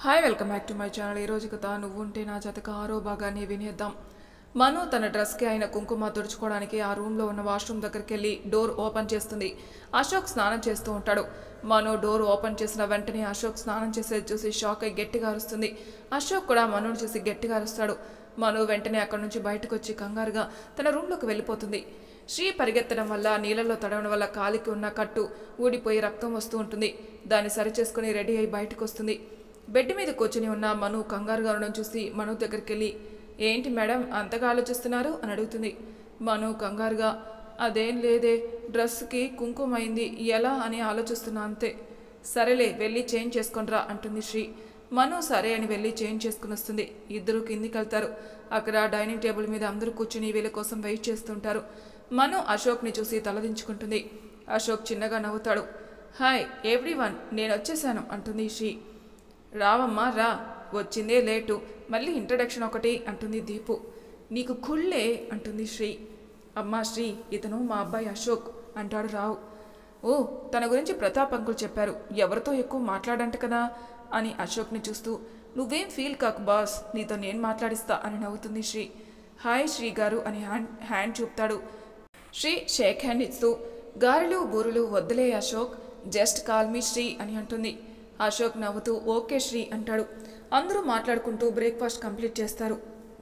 Hi welcome back to my channel. ఈరోజు కథ నువ్వుంటే నా జతక ఆరో భాగాన్ని వినేద్దాం. మను తన డ్రెస్కి అయిన కుంకుమ తుడుచుకోవడానికి ఆ రూమ్లో ఉన్న వాష్రూమ్ దగ్గరికి వెళ్ళి డోర్ ఓపెన్ చేస్తుంది. అశోక్ స్నానం చేస్తూ ఉంటాడు. మను డోర్ ఓపెన్ చేసిన వెంటనే అశోక్ స్నానం చేసేది చూసి షాక్ అయి గట్టిగా అరుస్తుంది. అశోక్ కూడా మనుని చూసి గట్టిగా అరుస్తాడు. మను వెంటనే అక్కడి నుంచి బయటకు వచ్చి కంగారుగా తన రూమ్లోకి వెళ్ళిపోతుంది. శ్రీ పరిగెత్తడం వల్ల నీళ్ళలో తడవడం వల్ల కాలికి ఉన్న కట్టు ఊడిపోయి రక్తం వస్తూ ఉంటుంది. దాన్ని సరిచేసుకుని రెడీ అయి బయటకు వస్తుంది. బెడ్ మీద కూర్చుని ఉన్న మను కంగారుగా ఉండడం చూసి మను దగ్గరికి వెళ్ళి, ఏంటి మేడం అంతగా ఆలోచిస్తున్నారు అని అడుగుతుంది. మను కంగారుగా, అదేం లేదే, డ్రెస్కి కుంకుమ అయింది, ఎలా అని ఆలోచిస్తున్నా అంతే. సరేలే వెళ్ళి చేంజ్ చేసుకొనిరా అంటుంది శ్రీ. మను సరే అని వెళ్ళి చేంజ్ చేసుకుని వస్తుంది. ఇద్దరు కిందికి వెళ్తారు. అక్కడ డైనింగ్ టేబుల్ మీద అందరూ కూర్చుని వీళ్ళ కోసం వెయిట్ చేస్తుంటారు. మను అశోక్ని చూసి తలదించుకుంటుంది. అశోక్ చిన్నగా నవ్వుతాడు. హాయ్ ఎవ్రీవన్, నేను వచ్చేసాను అంటుంది శ్రీ. రావమ్మా రా, వచ్చిందే లేటు, మళ్ళీ ఇంట్రడక్షన్ ఒకటి అంటుంది దీపు. నీకు కుళ్ళే అంటుంది శ్రీ. అమ్మా శ్రీ, ఇతను మా అబ్బాయి అశోక్ అంటాడు రావు. ఓ, తన గురించి ప్రతాప్ అంకుల్ చెప్పారు, ఎవరితో ఎక్కువ మాట్లాడంట కదా అని అశోక్ని చూస్తూ, నువ్వేం ఫీల్ కాకు బాస్, నీతో నేను మాట్లాడిస్తా అని నవ్వుతుంది శ్రీ. హాయ్ శ్రీ గారు అని హ్యాండ్ చూపుతాడు. శ్రీ షేక్ హ్యాండ్ ఇస్తూ, గారెలు బూరులు వద్దులే Ashok, just call me Shri అని అంటుంది. అశోక్ నవ్వుతూ ఓకే శ్రీ అంటాడు. అందరూ మాట్లాడుకుంటూ బ్రేక్ఫాస్ట్ కంప్లీట్ చేస్తారు.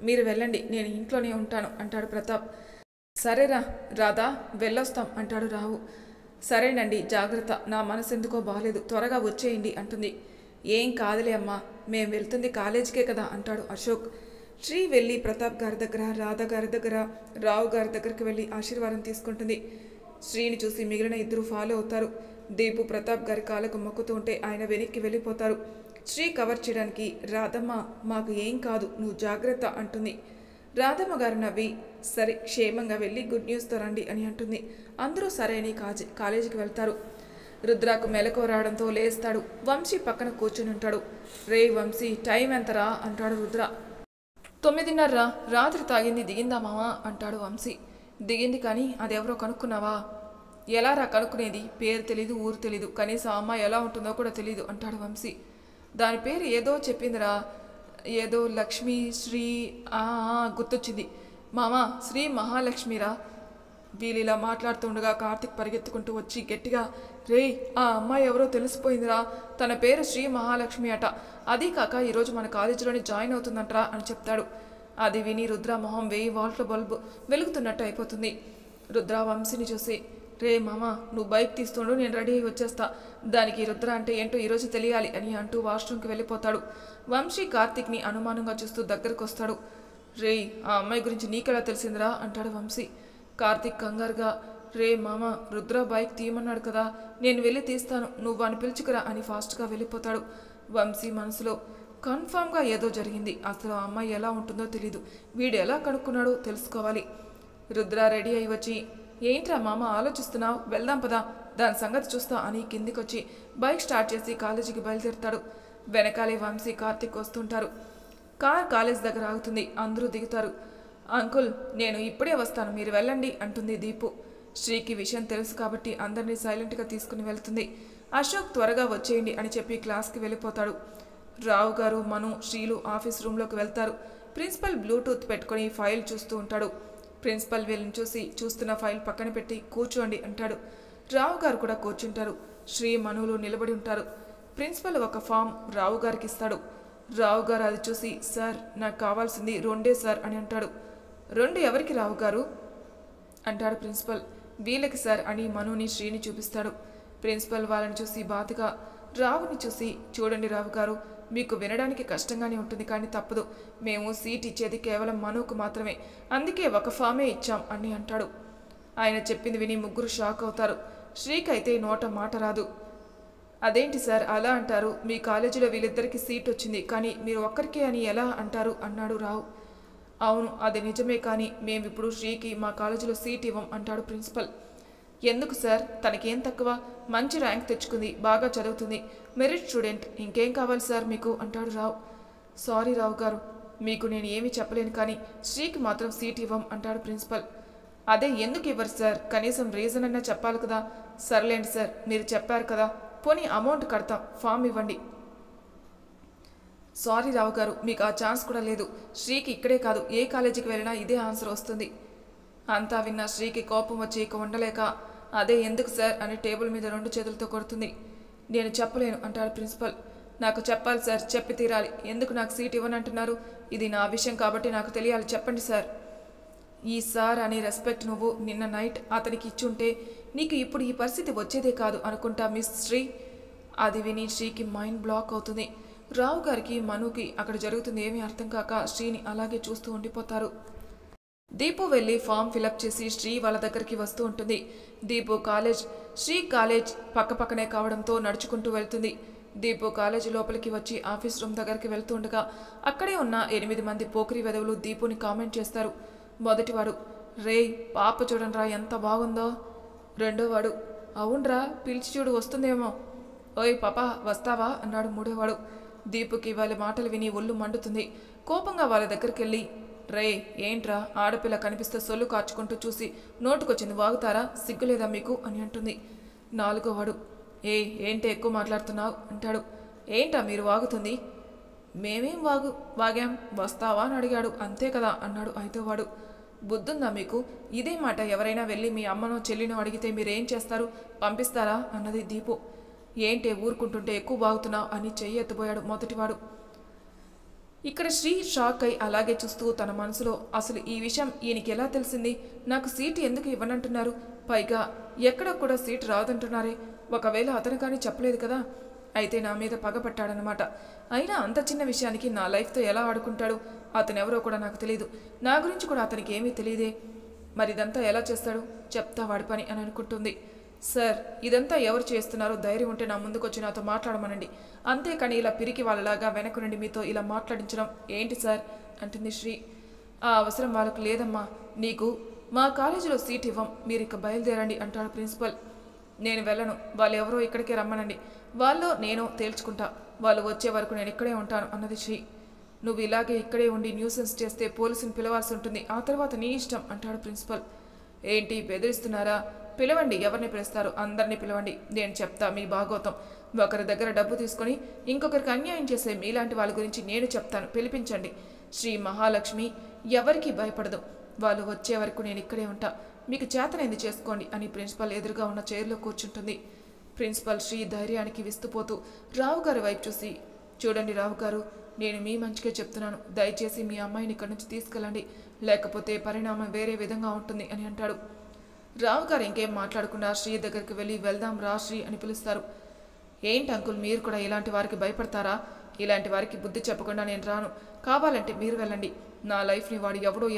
మీరు వెళ్ళండి, నేను ఇంట్లోనే ఉంటాను అంటాడు ప్రతాప్. సరేరా రాధా, వెళ్ళొస్తాం అంటాడు రావు. సరేనండి, జాగ్రత్త, నా మనసు ఎందుకో బాగాలేదు, త్వరగా వచ్చేయండి అంటుంది. ఏం కాదులే అమ్మా, మేం వెళ్తుంది కాలేజీకే కదా అంటాడు అశోక్. శ్రీ వెళ్ళి ప్రతాప్ గారి దగ్గర, రాధా గారి దగ్గర, రావు గారి దగ్గరికి వెళ్ళి ఆశీర్వాదం తీసుకుంటుంది. శ్రీని చూసి మిగిలిన ఇద్దరు ఫాలో అవుతారు. దీపు ప్రతాప్ గారి కాళ్ళకు మొక్కుతూ ఉంటే ఆయన వెనక్కి వెళ్ళిపోతారు. శ్రీ కవర్ చేయడానికి, రాధమ్మ మాకు ఏం కాదు, నువ్వు జాగ్రత్త అంటుంది. రాధమ్మ గారు నవ్వి, సరే క్షేమంగా వెళ్ళి గుడ్ న్యూస్తో రండి అని అంటుంది. అందరూ సరే అని కాలేజీకి వెళ్తారు. రుద్రాకు మెలకు రావడంతో లేస్తాడు. వంశీ పక్కన కూర్చుని ఉంటాడు. రే వంశీ, టైం ఎంతరా అంటాడు రుద్ర. 9:30 రాత్రి తాగింది దిగిందా మావా అంటాడు వంశీ. దిగింది, కానీ అదెవరో కనుక్కున్నావా? ఎలా రా కనుక్కునేది, పేరు తెలీదు, ఊరు తెలీదు, కనీసం అమ్మాయి ఎలా ఉంటుందో కూడా తెలీదు అంటాడు వంశీ. దాని పేరు ఏదో చెప్పిందిరా, ఏదో లక్ష్మి శ్రీ, గుర్తొచ్చింది మామ, శ్రీ మహాలక్ష్మిరా. వీళ్ళిలా మాట్లాడుతుండగా కార్తిక్ పరిగెత్తుకుంటూ వచ్చి గట్టిగా, రే ఆ అమ్మాయి ఎవరో తెలిసిపోయిందిరా, తన పేరు శ్రీ మహాలక్ష్మి అట, అదీ కాక ఈరోజు మన కాలేజీలోనే జాయిన్ అవుతుందంటరా అని చెప్తాడు. అది విని రుద్ర మొహం 1000 వాల్ట్ల బల్బు వెలుగుతున్నట్టు అయిపోతుంది. రుద్ర వంశీని చూసి, రే మామ, నువ్వు బైక్ తీస్తుండు, నేను రెడీ అయ్యి వచ్చేస్తా, దానికి రుద్ర అంటే ఏంటో ఈరోజు తెలియాలి అని అంటూ వాష్రూమ్కి వెళ్ళిపోతాడు. వంశీ కార్తిక్ని అనుమానంగా చూస్తూ దగ్గరకు వస్తాడు. రే ఆ అమ్మాయి గురించి నీకెలా తెలిసిందిరా అంటాడు వంశీ. కార్తిక్ కంగారుగా, రే మామ, రుద్ర బైక్ తీయమన్నాడు కదా, నేను వెళ్ళి తీస్తాను, నువ్వు వాడిని పిలుచుకురా అని ఫాస్ట్గా వెళ్ళిపోతాడు. వంశీ మనసులో, కన్ఫామ్గా ఏదో జరిగింది, అసలు ఆ అమ్మాయి ఎలా ఉంటుందో తెలీదు, వీడు ఎలా కనుక్కున్నాడో తెలుసుకోవాలి. రుద్ర రెడీ అయి వచ్చి, ఏంట్రా మామ ఆలోచిస్తున్నావు, వెళ్దాం పదా, దాని సంగతి చూస్తా అని కిందికొచ్చి బైక్ స్టార్ట్ చేసి కాలేజీకి బయలుదేరుతాడు. వెనకాలే వంశీ కార్తిక్ వస్తుంటారు. కార్ కాలేజ్ దగ్గర ఆగుతుంది. అందరూ దిగుతారు. అంకుల్, నేను ఇప్పుడే వస్తాను, మీరు వెళ్ళండి అంటుంది దీపు. శ్రీకి విషయం తెలుసు కాబట్టి అందరినీ సైలెంట్గా తీసుకుని వెళ్తుంది. అశోక్ త్వరగా వచ్చేయండి అని చెప్పి క్లాస్కి వెళ్ళిపోతాడు. రావు గారు, మను, శ్రీలు ఆఫీస్ రూమ్లోకి వెళ్తారు. ప్రిన్సిపల్ బ్లూటూత్ పెట్టుకుని ఫైల్ చూస్తూ ఉంటాడు. ప్రిన్సిపల్ వీళ్ళని చూసి చూస్తున్న ఫైల్ పక్కన పెట్టి కూర్చోండి అంటాడు. రావు గారు కూడా కూర్చుంటారు. శ్రీ, మనులు నిలబడి ఉంటారు. ప్రిన్సిపల్ ఒక ఫామ్ రావు గారికి ఇస్తాడు. రావు గారు అది చూసి, సార్ నాకు కావాల్సింది 2 సార్ అని అంటాడు. 2 ఎవరికి రావు గారు అంటాడు ప్రిన్సిపల్. వీళ్ళకి సార్ అని మనుని శ్రీని చూపిస్తాడు. ప్రిన్సిపల్ వాళ్ళని చూసి బాధగా రావుని చూసి, చూడండి రావు గారు, మీకు వినడానికి కష్టంగానే ఉంటుంది, కానీ తప్పదు, మేము సీట్ ఇచ్చేది కేవలం మనుకు మాత్రమే, అందుకే ఒక ఫామే ఇచ్చాం అని అంటాడు. ఆయన చెప్పింది విని ముగ్గురు షాక్ అవుతారు. శ్రీకి అయితే నోట మాట రాదు. అదేంటి సార్ అలా అంటారు, మీ కాలేజీలో వీళ్ళిద్దరికి సీట్ వచ్చింది, కానీ మీరు ఒక్కరికే అని ఎలా అంటారు అన్నాడు రావు. అవును, అది నిజమే, కానీ మేమిప్పుడు శ్రీకి మా కాలేజీలో సీట్ ఇవ్వం అంటాడు ప్రిన్సిపల్. ఎందుకు సార్, తనకేం తక్కువ, మంచి ర్యాంక్ తెచ్చుకుంది, బాగా చదువుతుంది, మెరిట్ స్టూడెంట్, ఇంకేం కావాలి సార్ మీకు అంటాడు రావు. సారీ రావు గారు, మీకు నేను ఏమీ చెప్పలేను, కానీ శ్రీకి మాత్రం సీట్ ఇవ్వం అంటాడు ప్రిన్సిపల్. అదే ఎందుకు ఇవ్వరు సార్, కనీసం రీజన్ అన్నా చెప్పాలి కదా. సర్లేండి సార్, మీరు చెప్పారు కదా, పోనీ అమౌంట్ కడతాం, ఫామ్ ఇవ్వండి. సారీ రావు గారు, మీకు ఆ ఛాన్స్ కూడా లేదు. శ్రీకి ఇక్కడే కాదు, ఏ కాలేజీకి వెళ్ళినా ఇదే ఆన్సర్ వస్తుంది. అంతా విన్న శ్రీకి కోపం వచ్చి ఇక ఉండలేక, అదే ఎందుకు సార్ అని టేబుల్ మీద 2 చేతులతో కొడుతుంది. నేను చెప్పలేను అంటాడు ప్రిన్సిపల్. నాకు చెప్పాలి సార్, చెప్పి తీరాలి. ఎందుకు నాకు సీట్ ఇవ్వనంటున్నారు? ఇది నా విషయం కాబట్టి నాకు తెలియాలి, చెప్పండి సార్. ఈ సార్ అనే రెస్పెక్ట్ నువ్వు నిన్న నైట్ అతనికి ఇచ్చుంటే నీకు ఇప్పుడు ఈ పరిస్థితి వచ్చేదే కాదు అనుకుంటా మిస్ శ్రీ. అది విని శ్రీకి మైండ్ బ్లాక్ అవుతుంది. రావు గారికి మనుకి అక్కడ జరుగుతుంది ఏమీ అర్థం కాక శ్రీని అలాగే చూస్తూ ఉండిపోతారు. దీపు వెళ్ళి ఫామ్ ఫిలప్ చేసి శ్రీ వాళ్ళ దగ్గరికి వస్తూ ఉంటుంది. దీపు కాలేజ్, శ్రీ కాలేజ్ పక్కపక్కనే కావడంతో నడుచుకుంటూ వెళ్తుంది. దీపు కాలేజీ లోపలికి వచ్చి ఆఫీస్ రూమ్ దగ్గరికి వెళ్తూ ఉండగా అక్కడే ఉన్న 8 మంది పోకిరి వెధవులు దీపుని కామెంట్ చేస్తారు. మొదటివాడు, రే పాప చూడండిరా ఎంత బాగుందో. రెండోవాడు, అవునరా పిలిచి చూడు వస్తుందేమో. ఓయ్ పాపా వస్తావా అన్నాడు మూడోవాడు. దీపుకి వాళ్ళ మాటలు విని ఒళ్ళు మండుతుంది. కోపంగా వాళ్ళ దగ్గరికి వెళ్ళి, రే ఏంట్రా ఆడపిల్ల కనిపిస్తే సొల్లు కార్చుకుంటూ చూసి నోటుకొచ్చింది వాగుతారా, సిగ్గులేదా మీకు అని అంటుంది. నాలుగోవాడు, ఏంటి ఎక్కువ మాట్లాడుతున్నావు అంటాడు. ఏంటా మీరు వాగుతుంది? మేమేం వాగాం, వస్తావా అని అడిగాడు. అంతే కదా అన్నాడు ఐదోవాడు. బుద్ధుందా మీకు? ఇదే మాట ఎవరైనా వెళ్ళి మీ అమ్మనో చెల్లినో అడిగితే మీరేం చేస్తారు, పంపిస్తారా అన్నది దీపు. ఏంటే ఊరుకుంటుంటే ఎక్కువ బాగుతున్నావు అని చెయ్యి ఎత్తిపోయాడు మొదటివాడు. ఇక్కడ శ్రీ షాక్ అయి అలాగే చూస్తూ తన మనసులో, అసలు ఈ విషయం ఈయనకి ఎలా తెలిసింది? నాకు సీటు ఎందుకు ఇవ్వనంటున్నారు? పైగా ఎక్కడ కూడా సీటు రాదంటున్నారే. ఒకవేళ అతను కానీ చెప్పలేదు కదా, అయితే నా మీద పగపట్టాడనమాట. అయినా అంత చిన్న విషయానికి నా లైఫ్తో ఎలా ఆడుకుంటాడు? అతనెవరో కూడా నాకు తెలియదు, నా గురించి కూడా అతనికి ఏమీ తెలియదే. మరి ఇదంతా ఎలా చేస్తాడు? చెప్తా వాడి పని అని అనుకుంటుంది. సార్ ఇదంతా ఎవరు చేస్తున్నారో ధైర్యం ఉంటే నా ముందుకొచ్చి నాతో మాట్లాడమనండి, అంతేకాని ఇలా పిరికి వాళ్ళలాగా వెనక నుండి మీతో ఇలా మాట్లాడించడం ఏంటి సార్ అంటుంది శ్రీ. ఆ అవసరం వాళ్ళకు లేదమ్మా, నీకు మా కాలేజీలో సీట్ ఇవ్వం, మీరు ఇక బయలుదేరండి అంటాడు ప్రిన్సిపల్. నేను వెళ్ళను, వాళ్ళు ఎవరో ఇక్కడికే రమ్మనండి, వాళ్ళు నేను తేల్చుకుంటా, వాళ్ళు వచ్చే వరకు నేను ఇక్కడే ఉంటాను అన్నది శ్రీ. నువ్వు ఇలాగే ఇక్కడే ఉండి న్యూసెన్స్ చేస్తే పోలీసుని పిలవాల్సి ఉంటుంది, ఆ తర్వాత నీ ఇష్టం అంటాడు ప్రిన్సిపల్. ఏంటి బెదిరిస్తున్నారా? పిలవండి, ఎవరిని పిలుస్తారు, అందరినీ పిలవండి, నేను చెప్తా మీ భాగోతం. ఒకరి దగ్గర డబ్బు తీసుకొని ఇంకొకరికి అన్యాయం చేసే మీలాంటి వాళ్ళ గురించి నేను చెప్తాను, పిలిపించండి. శ్రీ మహాలక్ష్మి ఎవరికి భయపడదు, వాళ్ళు వచ్చే వరకు నేను ఇక్కడే ఉంటా, మీకు చేతనైంది చేసుకోండి అని ప్రిన్సిపల్ ఎదురుగా ఉన్న చైర్లో కూర్చుంటుంది. ప్రిన్సిపల్ శ్రీ ధైర్యానికి విస్తుపోతూ రావు గారి వైపు చూసి, చూడండి రావు గారు, నేను మీ మంచిగా చెప్తున్నాను, దయచేసి మీ అమ్మాయిని ఇక్కడి నుంచి తీసుకెళ్ళండి, లేకపోతే పరిణామం వేరే విధంగా ఉంటుంది అని అంటాడు. రావు గారు ఇంకేం మాట్లాడకుండా శ్రీ దగ్గరికి వెళ్ళి, వెళ్దాం రా శ్రీ అని పిలుస్తారు. ఏంటి అంకుల్ మీరు కూడా ఇలాంటి వారికి భయపడతారా? ఇలాంటి వారికి బుద్ధి చెప్పకుండా నేను రాను, కావాలంటే మీరు వెళ్ళండి, నా లైఫ్ని వాడు ఎవడో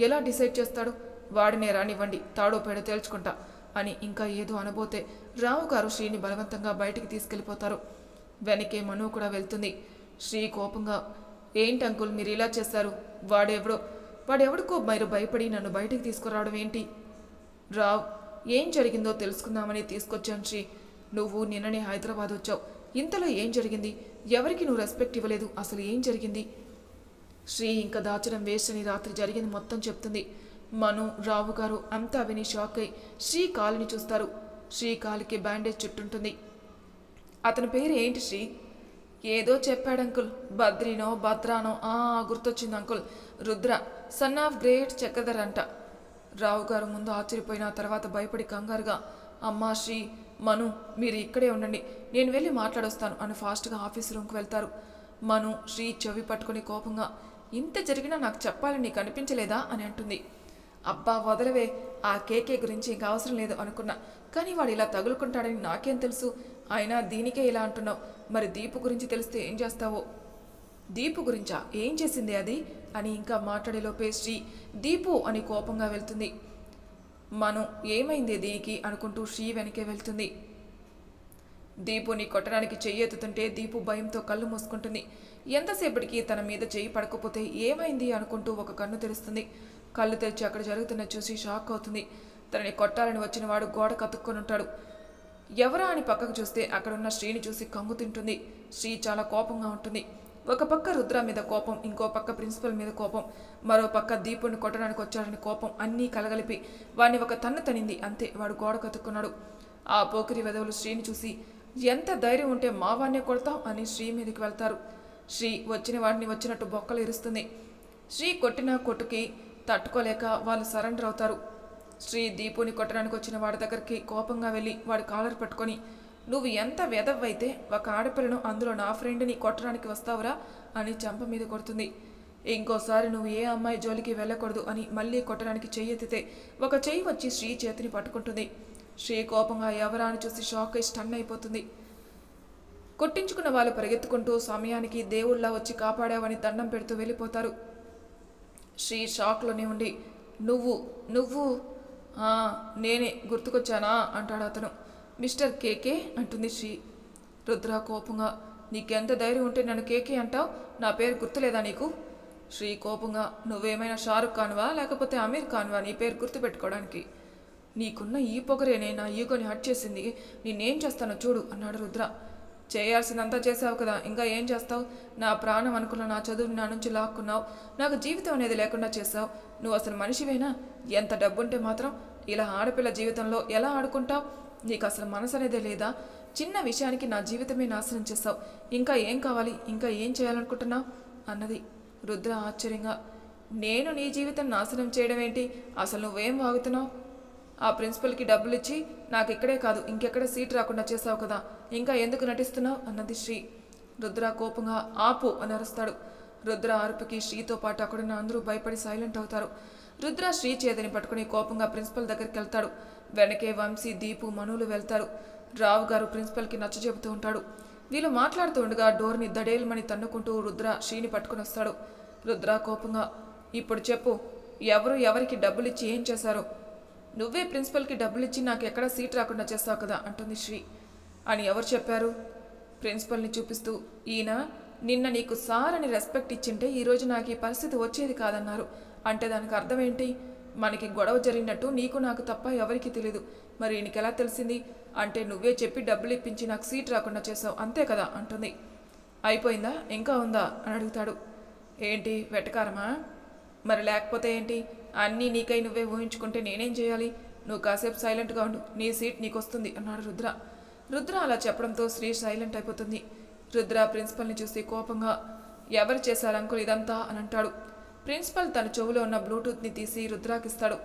ఎలా డిసైడ్ చేస్తాడు, వాడినే రానివ్వండి, తాడో పేడో తేల్చుకుంటా అని ఇంకా ఏదో అనబోతే రావు గారు శ్రీని బలవంతంగా బయటికి తీసుకెళ్ళిపోతారు. వెనకే మను కూడా వెళ్తుంది. శ్రీ కోపంగా, ఏంటి అంకుల్ మీరు ఇలా చేశారు, వాడెవడికో మీరు భయపడి నన్ను బయటికి తీసుకురావడం ఏంటి? రావ్, ఏం జరిగిందో తెలుసుకుందామని తీసుకొచ్చాను శ్రీ. నువ్వు నిన్ననే హైదరాబాద్ వచ్చావు, ఇంతలో ఏం జరిగింది? ఎవరికి నువ్వు రెస్పెక్ట్ ఇవ్వలేదు, అసలు ఏం జరిగింది? శ్రీ ఇంకా దాచడం వేస్ట్ అని రాత్రి జరిగింది మొత్తం చెప్తుంది. మను, రావు గారు అంతా విని షాక్ అయి శ్రీ కాలుని చూస్తారు. శ్రీ కాలుకి బ్యాండేజ్ చుట్టుంటుంది. అతని పేరు ఏంటి శ్రీ? ఏదో చెప్పాడు అంకుల్, బద్రీనో భద్రానో, గుర్తొచ్చింది uncle, Rudra, son of great Chakradhar అంట. రావు గారు ముందు ఆశ్చర్యపోయిన తర్వాత భయపడి కంగారుగా, అమ్మా శ్రీ, మను మీరు ఇక్కడే ఉండండి, నేను వెళ్ళి మాట్లాడొస్తాను అని ఫాస్ట్గా ఆఫీస్ రూమ్కి వెళ్తారు. మను శ్రీ చెవి పట్టుకుని కోపంగా, ఇంత జరిగినా నాకు చెప్పాలని నీకు అనిపించలేదా అని అంటుంది. అబ్బా వదలవే, ఆ కేకే గురించి ఇంకా అవసరం లేదు అనుకున్నా, కానీ వాడు ఇలా తగులుకుంటాడని నాకేం తెలుసు, అయినా దీనికే ఇలా అంటున్నావు, మరి దీపు గురించి తెలిస్తే ఏం చేస్తావో? దీపు గురించా? ఏం చేసింది అది అని ఇంకా మాట్లాడేలోపే శ్రీ దీపు అని కోపంగా వెళ్తుంది. మను ఏమైంది దీనికి అనుకుంటూ శ్రీ వెనకే వెళ్తుంది. దీపుని కొట్టడానికి చెయ్యి ఎత్తుతుంటే దీపు భయంతో కళ్ళు మూసుకుంటుంది. ఎంతసేపటికి తన మీద చెయ్యి పడకపోతే ఏమైంది అనుకుంటూ ఒక కన్ను తెరుస్తుంది. కళ్ళు తెరిచి అక్కడ జరుగుతున్న చూసి షాక్ అవుతుంది. తనని కొట్టాలని వచ్చిన వాడు గోడ కతుక్కొని ఉంటాడు. ఎవరా అని పక్కకు చూస్తే అక్కడున్న శ్రీని చూసి కంగు తింటుంది. శ్రీ చాలా కోపంగా ఉంటుంది. ఒక పక్క రుద్ర మీద కోపం, ఇంకో పక్క ప్రిన్సిపల్ మీద కోపం, మరో పక్క దీపుని కొట్టడానికి వచ్చాడని కోపం, అన్నీ కలగలిపి వాడిని ఒక తన్ను తనింది. అంతే, వాడు గోడ కతుక్కున్నాడు. ఆ పోకిరి వెధవులు శ్రీని చూసి, ఎంత ధైర్యం ఉంటే మా వాడినే కొడతాం అని శ్రీ మీదకి వెళ్తారు. శ్రీ వచ్చిన వాడిని వచ్చినట్టు బొక్కలు ఇరుస్తుంది. శ్రీ కొట్టిన కొట్టుకి తట్టుకోలేక వాళ్ళు సరెండర్ అవుతారు. శ్రీ దీపుని కొట్టడానికి వచ్చిన వాడి దగ్గరికి కోపంగా వెళ్ళి వాడి కాలర్ పట్టుకొని, నువ్వు ఎంత వెదవ్వైతే ఒక ఆడపిల్లను, అందులో నా ఫ్రెండ్ని కొట్టడానికి వస్తావురా అని చెంప మీద కొడుతుంది. ఇంకోసారి నువ్వు ఏ అమ్మాయి జోలికి వెళ్ళకూడదు అని మళ్ళీ కొట్టడానికి చెయ్యెత్తితే ఒక చెయ్యి వచ్చి శ్రీ చేతిని పట్టుకుంటుంది. శ్రీ కోపంగా ఎవరా అని చూసి షాక్ అయి స్టన్ అయిపోతుంది. కొట్టించుకున్న వాళ్ళు పరిగెత్తుకుంటూ సమయానికి దేవుళ్ళ వచ్చి కాపాడావని దండం పెడుతూ వెళ్ళిపోతారు. శ్రీ షాక్లోనే ఉండి, నువ్వు నువ్వు నేనే గుర్తుకొచ్చానా అంటాడు అతను. మిస్టర్ కేకే అంటుంది శ్రీ. రుద్ర కోపంగా, నీకెంత ధైర్యం ఉంటే నన్ను కేకే అంటావు? నా పేరు గుర్తులేదా నీకు? శ్రీ కోపంగా, నువ్వేమైనా షారుఖ్ ఖాన్వా లేకపోతే అమీర్ ఖాన్వా నీ పేరు గుర్తుపెట్టుకోవడానికి? నీకున్న ఈ పొగరేనే నా ఈగోని హట్ చేసింది. నేనేం చేస్తానో చూడు అన్నాడు రుద్ర. చేయాల్సిందంతా చేసావు కదా, ఇంకా ఏం చేస్తావు? నా ప్రాణం అనుకున్న నా చదువుని నా నుంచి లాక్కున్నావు. నాకు జీవితం అనేది లేకుండా చేసావు. నువ్వు అసలు మనిషివేనా? ఎంత డబ్బుంటే మాత్రం ఇలా ఆడపిల్ల జీవితంలో ఎలా ఆడుకుంటావు? నీకు అసలు మనసు అనేదే లేదా? చిన్న విషయానికి నా జీవితమే నాశనం చేస్తావు. ఇంకా ఏం కావాలి? ఇంకా ఏం చేయాలనుకుంటున్నావు అన్నది. రుద్ర ఆశ్చర్యంగా, నేను నీ జీవితం నాశనం చేయడం ఏంటి? అసలు నువ్వేం వాగుతున్నావు? ఆ ప్రిన్సిపల్కి డబ్బులు ఇచ్చి నాకు ఇక్కడే కాదు ఇంకెక్కడ సీట్ రాకుండా చేసావు కదా, ఇంకా ఎందుకు నటిస్తున్నావు అన్నది శ్రీ. రుద్ర కోపంగా ఆపు అని అరుస్తాడు. రుద్ర అరుపుకి శ్రీతో పాటు అక్కడున్న అందరూ భయపడి సైలెంట్ అవుతారు. రుద్ర శ్రీ చేతిని పట్టుకుని కోపంగా ప్రిన్సిపల్ దగ్గరికి వెళ్తాడు. వెనకే వంశీ, దీపు, మనులు వెళ్తారు. రావు గారు ప్రిన్సిపల్కి నచ్చజెబుతూ ఉంటాడు. వీళ్ళు మాట్లాడుతూ ఉండగా డోర్ని దడేల్మని తన్నుకుంటూ రుద్ర శ్రీని పట్టుకుని వస్తాడు. రుద్ర కోపంగా, ఇప్పుడు చెప్పు, ఎవరు ఎవరికి డబ్బులిచ్చి ఏం చేశారో? నువ్వే ప్రిన్సిపల్కి డబ్బులిచ్చి నాకు ఎక్కడా సీట్ రాకుండా చేస్తావు కదా అంటుంది శ్రీ. అని ఎవరు చెప్పారు? ప్రిన్సిపల్ని చూపిస్తూ, ఈయన నిన్న నీకు సార్ అని రెస్పెక్ట్ ఇచ్చింటే ఈరోజు నాకు ఈ పరిస్థితి వచ్చేది కాదన్నారు. అంటే దానికి అర్థం ఏంటి? మనకి గొడవ జరిగినట్టు నీకు నాకు తప్ప ఎవరికి తెలీదు. మరి ఈయనకి ఎలా తెలిసింది? అంటే నువ్వే చెప్పి డబ్బులు ఇప్పించి నాకు సీట్ రాకుండా చేసావు అంతే కదా అంటుంది. అయిపోయిందా, ఇంకా ఉందా అని అడుగుతాడు. ఏంటి వెటకారమా? మరి లేకపోతే ఏంటి? అన్నీ నీకై నువ్వే ఊహించుకుంటే నేనేం చేయాలి? నువ్వు కాసేపు సైలెంట్గా ఉండు, నీ సీట్ నీకు వస్తుంది అన్నాడు రుద్ర. రుద్ర అలా చెప్పడంతో శ్రీ సైలెంట్ అయిపోతుంది. రుద్ర ప్రిన్సిపల్ని చూసి కోపంగా, ఎవరు చేశారు అంకుల్ ఇదంతా అని అంటాడు. ప్రిన్సిపల్ తన చెవులో ఉన్న బ్లూటూత్ని తీసి రుద్రాకిస్తాడు.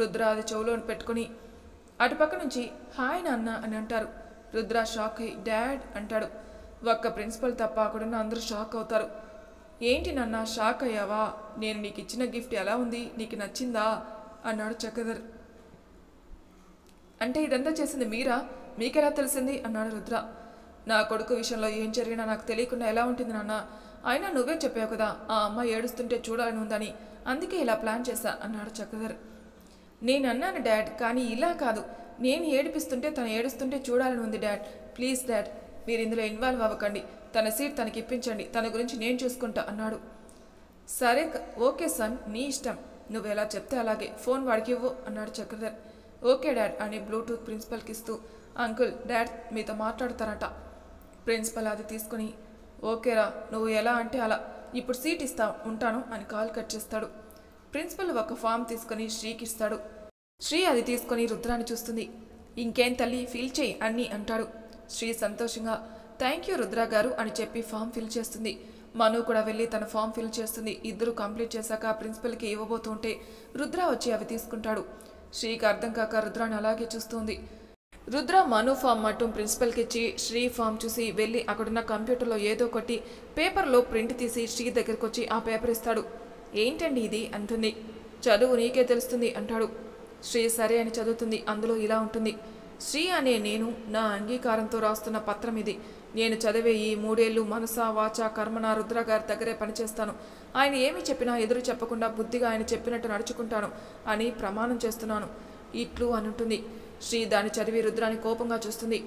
రుద్ర అది చెవులో పెట్టుకుని అటుపక్క నుంచి హాయ్ నాన్న అని అంటారు. రుద్ర షాక్ అయ్యి డాడ్ అంటాడు. ఒక్క ప్రిన్సిపల్ తప్ప అక్కడున్న అందరూ షాక్ అవుతారు. ఏంటి నాన్న షాక్ అయ్యావా? నేను నీకు ఇచ్చిన గిఫ్ట్ ఎలా ఉంది, నీకు నచ్చిందా అన్నాడు చక్రధర్. అంటే ఇదంతా చేసింది మీరా? మీకెలా తెలిసింది అన్నాడు రుద్ర. నా కొడుకు విషయంలో ఏం జరిగినా నాకు తెలియకుండా ఎలా ఉంటుంది నాన్న? అయినా నువ్వే చెప్పావు కదా ఆ అమ్మాయి ఏడుస్తుంటే చూడాలని ఉందని, అందుకే ఇలా ప్లాన్ చేశా అన్నాడు చక్రధర్. నేను అన్నాను డాడ్, కానీ ఇలా కాదు. నేను ఏడిపిస్తుంటే తను ఏడుస్తుంటే చూడాలని ఉంది డాడ్. ప్లీజ్ డాడ్, మీరు ఇందులో ఇన్వాల్వ్ అవ్వకండి. తన సీట్ తనకి ఇప్పించండి, తన గురించి నేను చూసుకుంటా అన్నాడు. సరే ఓకే సన్, నీ ఇష్టం, నువ్వు ఎలా చెప్తే అలాగే, ఫోన్ వాడికి ఇవ్వు అన్నాడు చక్రధర్. ఓకే డాడ్ అని బ్లూటూత్ ప్రిన్సిపల్కి ఇస్తూ, అంకుల్ డాడ్ మీతో మాట్లాడతారట. ప్రిన్సిపల్ అది తీసుకుని, ఓకేరా నువ్వు ఎలా అంటే అలా, ఇప్పుడు సీట్ ఇస్తా ఉంటాను అని కాల్ కట్ చేస్తాడు. ప్రిన్సిపల్ ఒక ఫామ్ తీసుకుని శ్రీకి ఇస్తాడు. శ్రీ అది తీసుకొని రుద్రాన్ని చూస్తుంది. ఇంకేం తల్లి ఫిల్ చేయి అన్నీ అంటాడు. శ్రీ సంతోషంగా థ్యాంక్ యూ రుద్ర గారు అని చెప్పి ఫామ్ ఫిల్ చేస్తుంది. మను కూడా వెళ్ళి తన ఫామ్ ఫిల్ చేస్తుంది. ఇద్దరు కంప్లీట్ చేశాక ప్రిన్సిపల్కి ఇవ్వబోతుంటే రుద్ర వచ్చి అవి తీసుకుంటాడు. శ్రీకి అర్థం కాక రుద్రాన్ని అలాగే చూస్తుంది. రుద్ర మను ఫామ్ మట్టం ప్రిన్సిపల్కి ఇచ్చి శ్రీ ఫామ్ చూసి వెళ్ళి అక్కడున్న కంప్యూటర్లో ఏదో కొట్టి పేపర్లో ప్రింట్ తీసి శ్రీ దగ్గరికి వచ్చి ఆ పేపర్ ఇస్తాడు. ఏంటండి ఇది అంటుంది. చదువు నీకే తెలుస్తుంది అంటాడు. శ్రీ సరే అని చదువుతుంది. అందులో ఇలా ఉంటుంది. శ్రీ అనే నేను నా అంగీకారంతో రాస్తున్న పత్రం ఇది. నేను చదివే ఈ 3 ఏళ్ళు మనసా వాచా కర్మన రుద్ర గారి దగ్గరే పనిచేస్తాను. ఆయన ఏమి చెప్పినా ఎదురు చెప్పకుండా బుద్ధిగా ఆయన చెప్పినట్టు నడుచుకుంటాను అని ప్రమాణం చేస్తున్నాను ఇట్లు అనుంటుంది. శ్రీ దాన్ని చదివి రుద్రాన్ని కోపంగా చూస్తుంది.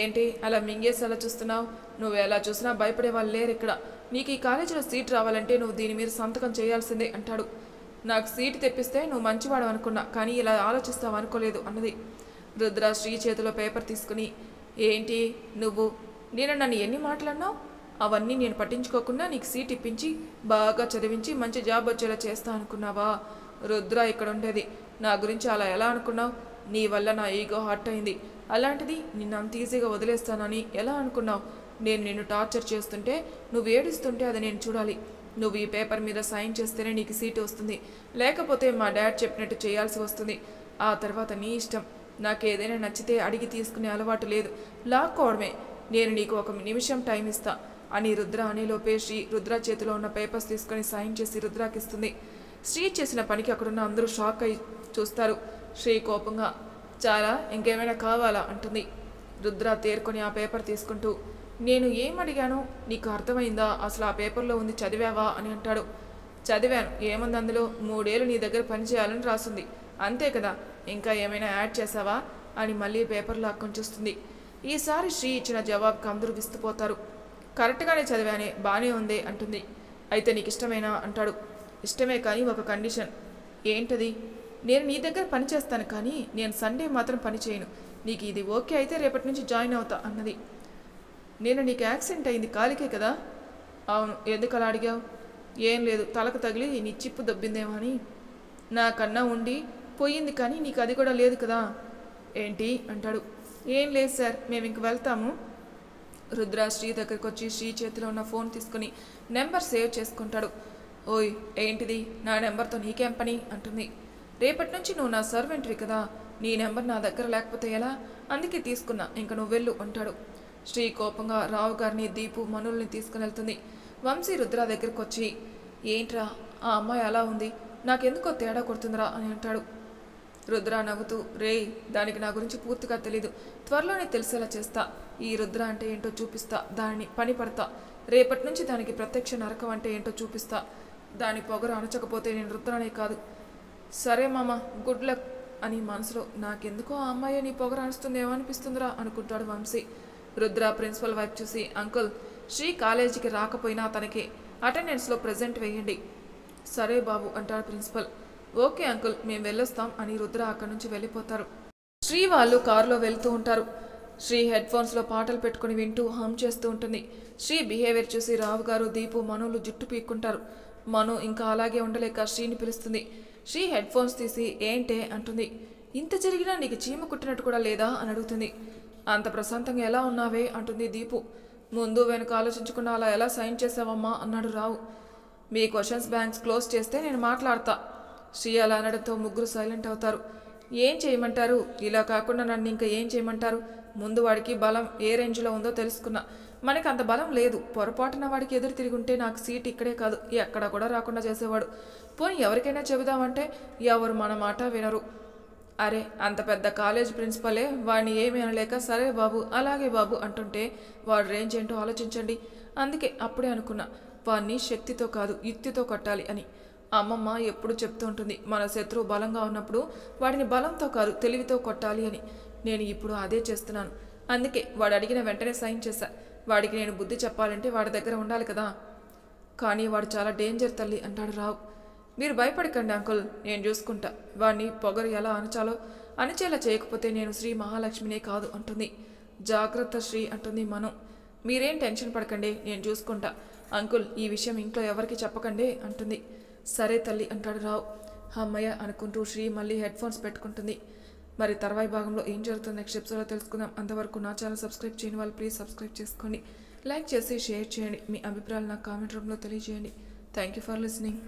ఏంటి అలా మింగేసి అలా చూస్తున్నావు? నువ్వు ఎలా చూసినా భయపడే వాళ్ళు లేరు ఇక్కడ. నీకు ఈ కాలేజీలో సీట్ రావాలంటే నువ్వు దీని మీద సంతకం చేయాల్సిందే అంటాడు. నాకు సీటు తెప్పిస్తే నువ్వు మంచివాడు అనుకున్నా, కానీ ఇలా ఆలోచిస్తావు అనుకోలేదు అన్నది. రుద్ర శ్రీ చేతిలో పేపర్ తీసుకుని, ఏంటి నువ్వు నేను నన్ను ఎన్ని మాట్లాడినావు? అవన్నీ నేను పట్టించుకోకుండా నీకు సీట్ ఇప్పించి బాగా చదివించి మంచి జాబ్ వచ్చేలా చేస్తా అనుకున్నావా? రుద్ర ఇక్కడ ఉండేది నా గురించి అలా ఎలా అనుకున్నావు? నీ వల్ల నా ఈగో హర్ట్ అయింది. అలాంటిది నిన్ను అంత ఈజీగా వదిలేస్తానని ఎలా అనుకున్నావు? నేను నిన్ను టార్చర్ చేస్తుంటే నువ్వు ఏడుస్తుంటే అది నేను చూడాలి. నువ్వు ఈ పేపర్ మీద సైన్ చేస్తేనే నీకు సీటు వస్తుంది, లేకపోతే మా డాడ్ చెప్పినట్టు చేయాల్సి వస్తుంది. ఆ తర్వాత నీ ఇష్టం. నాకు ఏదైనా నచ్చితే అడిగి తీసుకునే అలవాటు లేదు, లాక్కోవడమే. నేను నీకు 1 నిమిషం టైం ఇస్తా అని రుద్ర అనేలోపే శ్రీ రుద్ర చేతిలో ఉన్న పేపర్స్ తీసుకొని సైన్ చేసి రుద్రాకి ఇస్తుంది. శ్రీ చేసిన పనికి అక్కడున్న అందరూ షాక్ అయి చూస్తారు. శ్రీ కోపంగా, చాలా, ఇంకేమైనా కావాలా అంటుంది. రుద్ర తేరుకొని ఆ పేపర్ తీసుకుంటూ, నేను ఏం అడిగానో నీకు అర్థమైందా? అసలు ఆ పేపర్లో ఉంది చదివావా అని అంటాడు. చదివాను. ఏముంది అందులో? 3 ఏళ్ళు నీ దగ్గర పనిచేయాలని రాస్తుంది, అంతే కదా, ఇంకా ఏమైనా యాడ్ చేసావా అని మళ్ళీ పేపర్ లాక్కొని చూస్తుంది. ఈసారి శ్రీ ఇచ్చిన జవాబుకి అందరూ విస్తుపోతారు. కరెక్ట్గానే చదివానే, బాగానే ఉంది అంటుంది. అయితే నీకు ఇష్టమేనా అంటాడు. ఇష్టమే, కానీ ఒక కండిషన్. ఏంటది? నేను నీ దగ్గర పని చేస్తాను, కానీ నేను సండే మాత్రం పని చేయను. నీకు ఇది ఓకే అయితే రేపటి నుంచి జాయిన్ అవుతా అన్నది. నేను నీకు యాక్సిడెంట్ అయింది కాలికే కదా? అవును. ఎందుకు అలా అడిగావు? ఏం లేదు, తలకు తగిలి నీ చిప్పు దబ్బిందేమో అని. నాకన్నా ఉండి పోయింది, కానీ నీకు అది కూడా లేదు కదా? ఏంటి అంటాడు. ఏం లేదు సార్, మేము ఇంక వెళ్తాము. రుద్ర శ్రీ దగ్గరకు వచ్చి శ్రీ చేతిలో ఉన్న ఫోన్ తీసుకుని నెంబర్ సేవ్ చేసుకుంటాడు. ఓయ్, ఏంటిది? నా నెంబర్తో నీకేం పని అంటుంది. రేపటి నుంచి నువ్వు నా సర్వెంట్వి కదా, నీ నెంబర్ నా దగ్గర లేకపోతే ఎలా? అందుకే తీసుకున్నా, ఇంక నువ్వు వెళ్ళు అంటాడు. శ్రీ కోపంగా రావు గారిని, దీపు, మనుల్ని తీసుకుని వెళ్తుంది. వంశీ రుద్ర దగ్గరకు వచ్చి, ఏంట్రా ఆ అమ్మాయి అలా ఉంది, నాకెందుకో తేడా కొడుతుందిరా అని అంటాడు. రుద్ర నవ్వుతూ, రేయ్, దానికి నా గురించి పూర్తిగా తెలీదు, త్వరలోనే తెలిసేలా చేస్తా. ఈ రుద్ర అంటే ఏంటో చూపిస్తా, దానిని పని పడతా. రేపటి నుంచి దానికి ప్రత్యక్ష నరకం అంటే ఏంటో చూపిస్తా. దాని పొగరు అణచకపోతే నేను రుద్రనే కాదు. సరే మామ, గుడ్ లక్ అని మనసులో, నాకెందుకో ఆ అమ్మాయి నీ పొగరు అణుస్తుందేమో అనిపిస్తుందిరా అనుకుంటాడు వంశీ. రుద్ర ప్రిన్సిపల్ వైపు చూసి, అంకుల్, శ్రీ కాలేజీకి రాకపోయినా తనకి అటెండెన్స్లో ప్రెజెంట్ వేయండి. సరే బాబు అంటాడు ప్రిన్సిపల్. ఓకే అంకుల్, మేము వెళ్ళొస్తాం అని రుద్ర అక్కడి నుంచి వెళ్ళిపోతారు. శ్రీ వాళ్ళు కారులో వెళ్తూ ఉంటారు. శ్రీ హెడ్ ఫోన్స్లో పాటలు పెట్టుకుని వింటూ హమ్ చేస్తూ ఉంటుంది. శ్రీ బిహేవియర్ చూసి రావు గారు, దీపు, మనులు జుట్టు పీక్కుంటారు. మను ఇంకా అలాగే ఉండలేక శ్రీని పిలుస్తుంది. శ్రీ హెడ్ ఫోన్స్ తీసి, ఏంటే అంటుంది. ఇంత జరిగినా నీకు చీమ కుట్టినట్టు కూడా లేదా అని అడుగుతుంది. అంత ప్రశాంతంగా ఎలా ఉన్నావే అంటుంది దీపు. ముందు వెనుక ఆలోచించకుండా అలా ఎలా సైన్ చేసావమ్మా అన్నాడు రావు. మీ క్వశ్చన్స్ బ్యాంక్స్ క్లోజ్ చేస్తే నేను మాట్లాడతా. శ్రీ అలా అనడంతో ముగ్గురు సైలెంట్ అవుతారు. ఏం చేయమంటారు? ఇలా కాకుండా నన్ను ఇంకా ఏం చేయమంటారు? ముందు వాడికి బలం ఏ రేంజ్లో ఉందో తెలుసుకున్నా. మనకి అంత బలం లేదు. పొరపాటున వాడికి ఎదురు తిరుగుంటే నాకు సీట్ ఇక్కడే కాదు, ఎక్కడ కూడా రాకుండా చేసేవాడు. పోనీ ఎవరికైనా చెబుదామంటే ఎవరు మన మాట వినరు. అరే, అంత పెద్ద కాలేజ్ ప్రిన్సిపలే వాడిని ఏమీ అనలేక సరే బాబు, అలాగే బాబు అంటుంటే వాడి రేంజ్ ఏంటో ఆలోచించండి. అందుకే అప్పుడే అనుకున్నా, వాడిని శక్తితో కాదు యుక్తితో కొట్టాలి అని. అమ్మమ్మ ఎప్పుడు చెప్తూ ఉంటుంది, మన శత్రువు బలంగా ఉన్నప్పుడు వాడిని బలంతో కాదు తెలివితో కొట్టాలి అని. నేను ఇప్పుడు అదే చేస్తున్నాను. అందుకే వాడు అడిగిన వెంటనే సైన్ చేశా. వాడికి నేను బుద్ధి చెప్పాలంటే వాడి దగ్గర ఉండాలి కదా. కానీ వాడు చాలా డేంజర్ తల్లి అంటాడు రావు. మీరు భయపడకండి అంకుల్, నేను చూసుకుంటా. వాడిని పొగరు ఎలా అణచాలో అణచేలా చేయకపోతే నేను శ్రీ మహాలక్ష్మినే కాదు అంటుంది. జాగ్రత్త శ్రీ అంటుంది మను. మీరేం టెన్షన్ పడకండి, నేను చూసుకుంటా. అంకుల్, ఈ విషయం ఇంట్లో ఎవరికి చెప్పకండి అంటుంది. సరే తల్లి అంటాడు రావు. అమ్మయ్య అనుకుంటూ శ్రీ మళ్ళీ హెడ్ ఫోన్స్ పెట్టుకుంటుంది. మరి తర్వాయి భాగంలో ఏం జరుగుతుంది నెక్స్ట్ ఎపిసోడ్లో తెలుసుకుందాం. అంతవరకు నా ఛానల్ సబ్స్క్రైబ్ చేయని వాళ్ళు ప్లీజ్ సబ్స్క్రైబ్ చేసుకోండి. లైక్ చేసి షేర్ చేయండి. మీ అభిప్రాయాలు నాకు కామెంట్ రూమ్లో తెలియజేయండి. Thank you for listening.